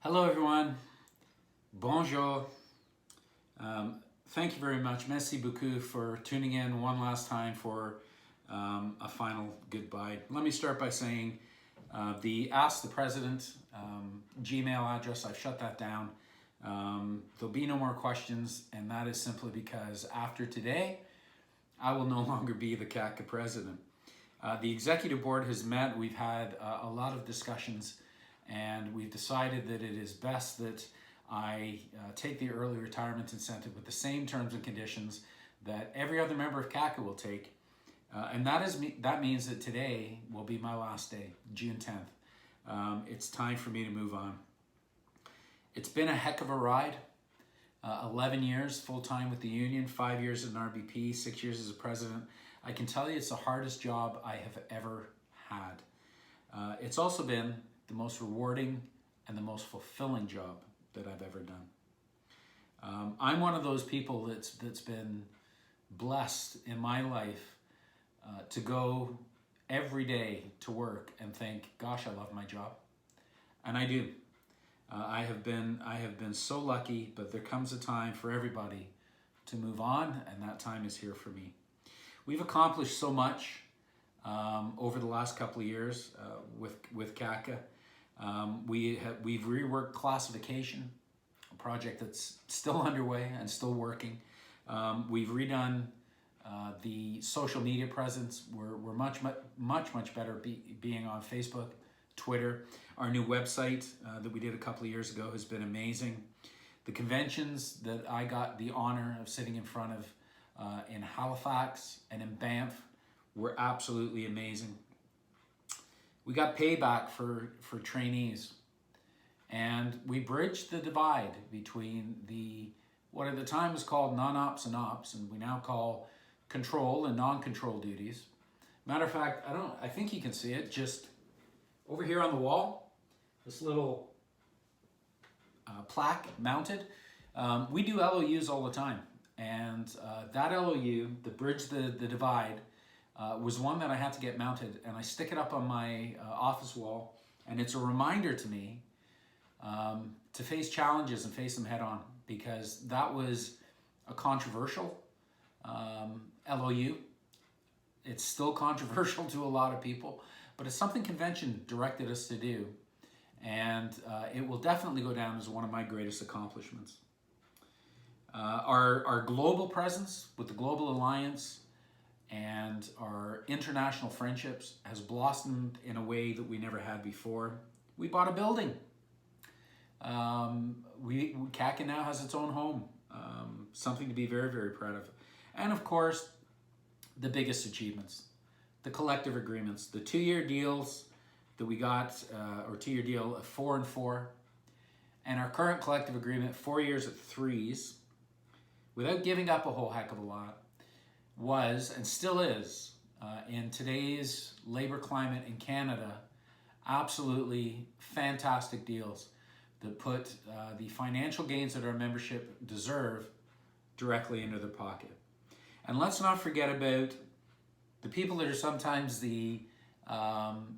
Hello everyone, bonjour. Thank you very much, merci beaucoup for tuning in one last time for a final goodbye. Let me start by saying the Ask the President Gmail address, I've shut that down. There'll be no more questions, and that is simply because after today, I will no longer be the CATCA President. The Executive Board has met, we've had a lot of discussions, and we've decided that it is best that I take the early retirement incentive with the same terms and conditions that every other member of CATCA will take. And that means that today will be my last day, June 10th. It's time for me to move on. It's been a heck of a ride. 11 years full-time with the union, 5 years as an RVP, 6 years as a president. I can tell you it's the hardest job I have ever had. It's also been the most rewarding and the most fulfilling job that I've ever done. I'm one of those people that's been blessed in my life to go every day to work and think, gosh, I love my job. And I do. I have been so lucky, but there comes a time for everybody to move on, and that time is here for me. We've accomplished so much over the last couple of years with CATCA. We've reworked classification, a project that's still underway and still working. We've redone the social media presence. We're much better being on Facebook, Twitter. Our new website that we did a couple of years ago has been amazing. The conventions that I got the honor of sitting in front of in Halifax and in Banff were absolutely amazing. We got payback for trainees, and we bridged the divide between what at the time was called non-ops and ops, and we now call control and non-control duties. Matter of fact, I think you can see it just over here on the wall, this little plaque mounted. We do LOUs all the time, and that LOU, the bridge the divide, was one that I had to get mounted, and I stick it up on my office wall, and it's a reminder to me to face challenges and face them head on, because that was a controversial LOU. It's still controversial to a lot of people, but it's something convention directed us to do, and it will definitely go down as one of my greatest accomplishments. Our global presence with the Global Alliance and our international friendships has blossomed in a way that we never had before. We bought a building. CATCA now has its own home, something to be very, very proud of. And of course, the biggest achievements, the collective agreements, the 2-year deals that we got, or 2-year deal of 4 and 4, and our current collective agreement, 4 years at 3s, without giving up a whole heck of a lot, was and still is, in today's labor climate in Canada, absolutely fantastic deals that put the financial gains that our membership deserve directly into their pocket. And let's not forget about the people that are sometimes the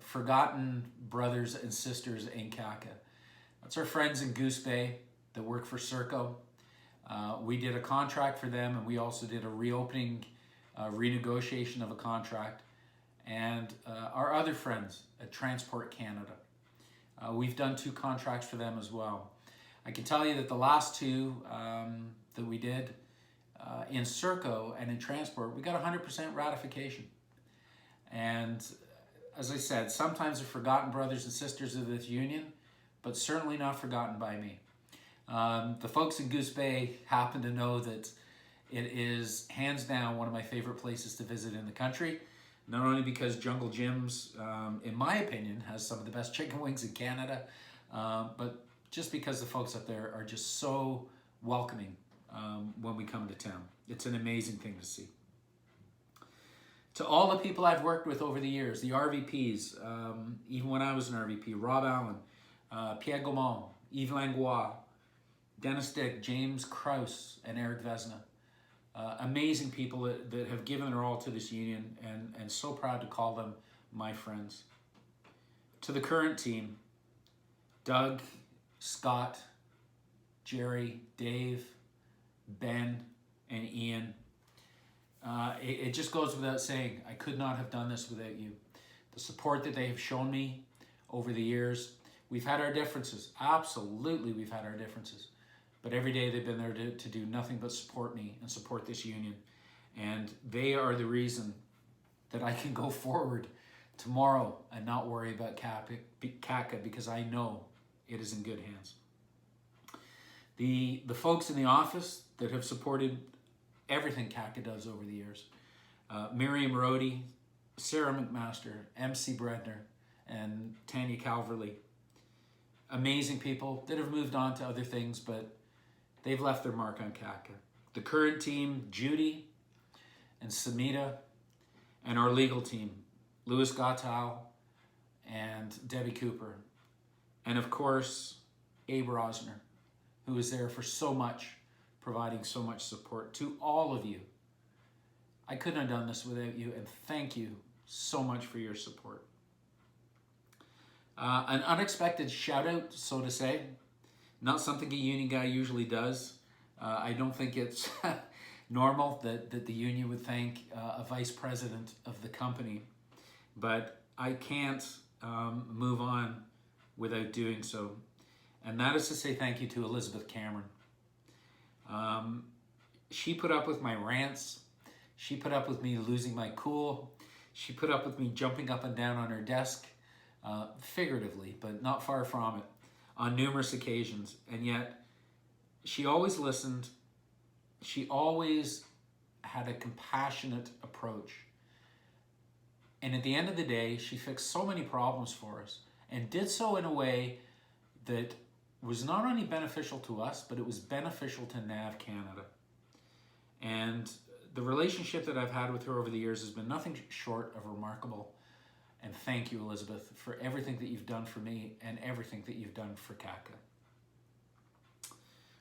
forgotten brothers and sisters in CATCA. That's our friends in Goose Bay that work for Serco. We did a contract for them, and we also did a reopening renegotiation of a contract, and our other friends at Transport Canada. We've done 2 contracts for them as well. I can tell you that the last 2 that we did in Serco and in Transport, we got 100% ratification. And as I said, sometimes they're forgotten brothers and sisters of this union, but certainly not forgotten by me. The folks in Goose Bay happen to know that it is hands down one of my favorite places to visit in the country, not only because Jungle Jim's, in my opinion, has some of the best chicken wings in Canada, but just because the folks up there are just so welcoming when we come to town. It's an amazing thing to see. To all the people I've worked with over the years, the RVPs, even when I was an RVP, Rob Allen, Pierre Gaumont, Yves Langlois, Dennis Dick, James Krause, and Eric Vesna. Amazing people that have given their all to this union, and so proud to call them my friends. To the current team, Doug, Scott, Jerry, Dave, Ben, and Ian. It just goes without saying, I could not have done this without you. The support that they have shown me over the years. We've had our differences. Absolutely, we've had our differences. But every day they've been there to do nothing but support me and support this union. And they are the reason that I can go forward tomorrow and not worry about CATCA, because I know it is in good hands. The folks in the office that have supported everything CATCA does over the years, Miriam Rhodey, Sarah McMaster, MC Bredner, and Tanya Calverley. Amazing people that have moved on to other things, but they've left their mark on CATCA. The current team, Judy and Samita, and our legal team, Louis Gottal and Debbie Cooper. And of course, Abe Rosner, who is there for so much, providing so much support to all of you. I couldn't have done this without you, and thank you so much for your support. An unexpected shout out, so to say. Not something a union guy usually does. I don't think it's normal that the union would thank a vice president of the company, but I can't move on without doing so. And that is to say thank you to Elizabeth Cameron. She put up with my rants. She put up with me losing my cool. She put up with me jumping up and down on her desk, figuratively, but not far from it, on numerous occasions. And yet, she always listened. She always had a compassionate approach. And at the end of the day, she fixed so many problems for us and did so in a way that was not only beneficial to us, but it was beneficial to NAV Canada. And the relationship that I've had with her over the years has been nothing short of remarkable. And thank you, Elizabeth, for everything that you've done for me and everything that you've done for CATCA.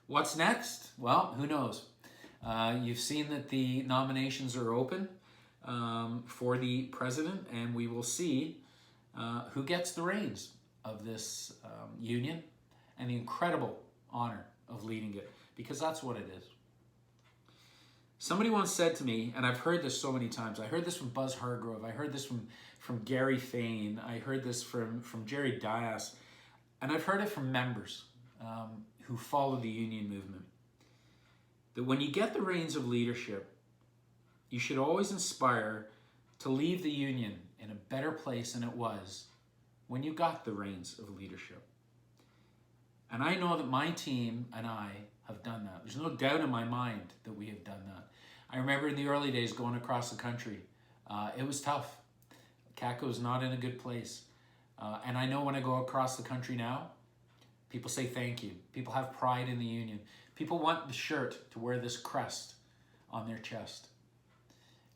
What's next? Well, who knows? You've seen that the nominations are open for the president, and we will see who gets the reins of this union and the incredible honor of leading it, because that's what it is. Somebody once said to me, and I've heard this so many times, I heard this from Buzz Hargrove, I heard this from Gary Fain, I heard this from Jerry Dias, and I've heard it from members who follow the union movement, that when you get the reins of leadership, you should always aspire to leave the union in a better place than it was when you got the reins of leadership. And I know that my team and I have done that. There's no doubt in my mind that we have done that. I remember in the early days going across the country. It was tough. CATCA was not in a good place. And I know when I go across the country now, people say thank you. People have pride in the union. People want the shirt to wear this crest on their chest.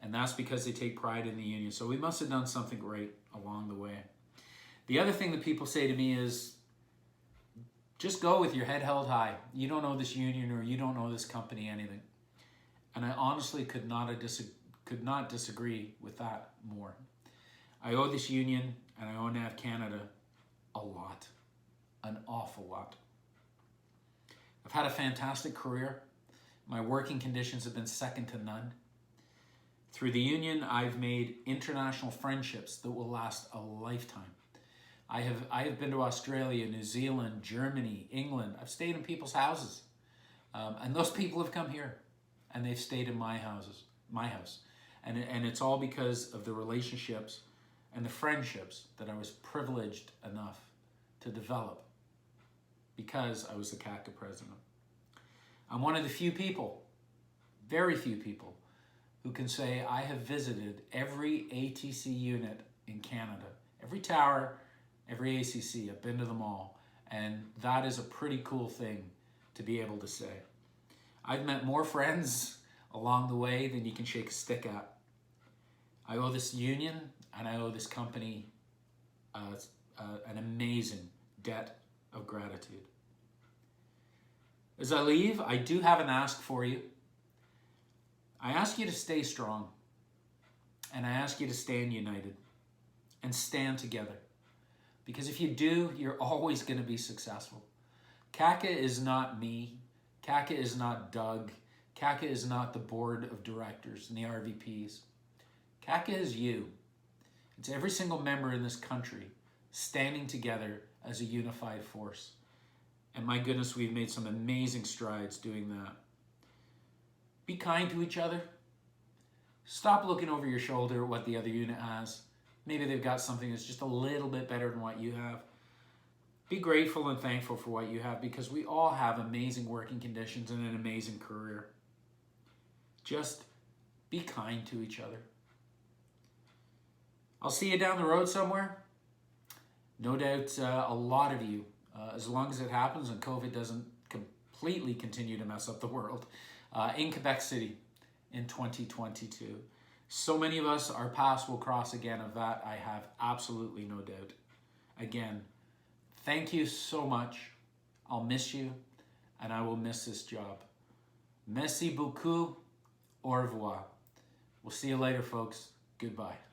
And that's because they take pride in the union. So we must have done something great along the way. The other thing that people say to me is, just go with your head held high. You don't owe this union or you don't owe this company anything. And I honestly could not disagree with that more. I owe this union and I owe NAV Canada a lot, an awful lot. I've had a fantastic career. My working conditions have been second to none. Through the union, I've made international friendships that will last a lifetime. I have been to Australia, New Zealand, Germany, England. I've stayed in people's houses. And those people have come here and they've stayed in my house. And it's all because of the relationships and the friendships that I was privileged enough to develop because I was the CATCA president. I'm one of the few people, very few people, who can say I have visited every ATC unit in Canada, every tower, every ACC. I've been to them all. And that is a pretty cool thing to be able to say. I've met more friends along the way than you can shake a stick at. I owe this union and I owe this company an amazing debt of gratitude. As I leave, I do have an ask for you. I ask you to stay strong, and I ask you to stand united and stand together. Because if you do, you're always going to be successful. CATCA is not me. CATCA is not Doug. CATCA is not the board of directors and the RVPs. CATCA is you. It's every single member in this country standing together as a unified force. And my goodness, we've made some amazing strides doing that. Be kind to each other. Stop looking over your shoulder at what the other unit has. Maybe they've got something that's just a little bit better than what you have. Be grateful and thankful for what you have, because we all have amazing working conditions and an amazing career. Just be kind to each other. I'll see you down the road somewhere. No doubt a lot of you, as long as it happens and COVID doesn't completely continue to mess up the world, in Quebec City in 2022. So many of us, our paths will cross again. Of that, I have absolutely no doubt. Again, thank you so much. I'll miss you, and I will miss this job. Merci beaucoup. Au revoir. We'll see you later, folks. Goodbye.